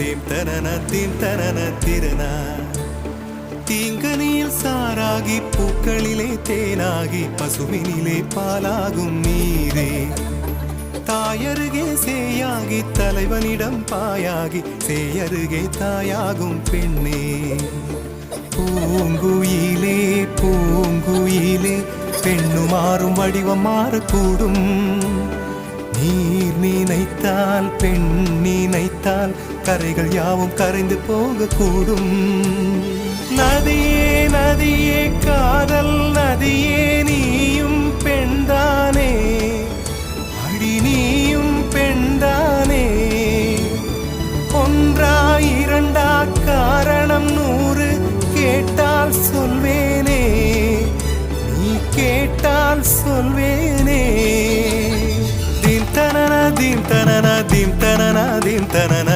theme தனன theme தனன திருநா தீங்கனியில் சாராகி பூக்களிலே தேனாகி பசுவினிலே பாலாகும் நீரே தாயருகே சேயாகி தலைவனிடம் பாயாகி சேயருகே தாயாகும் பெண்ணே பூங்குயிலே பூங்குயிலே பெண்ணு மாறும் வடிவம் மாறக்கூடும் நீர் நினைத்தால் பெண் நினைத்தால் கரைகள் யாவும் கரைந்து போகக்கூடும் நதியே நதியே காதல் நதியே நீயும் பெண்தானே அடி நீயும் பெண்தானே ஒன்றா இரண்டா காரணம் 100 கேட்டால் சொல்வேனே நீ கேட்டால் சொல்வேனே தீம் தனன தீம் தனன தீம் தனன தீம் தனன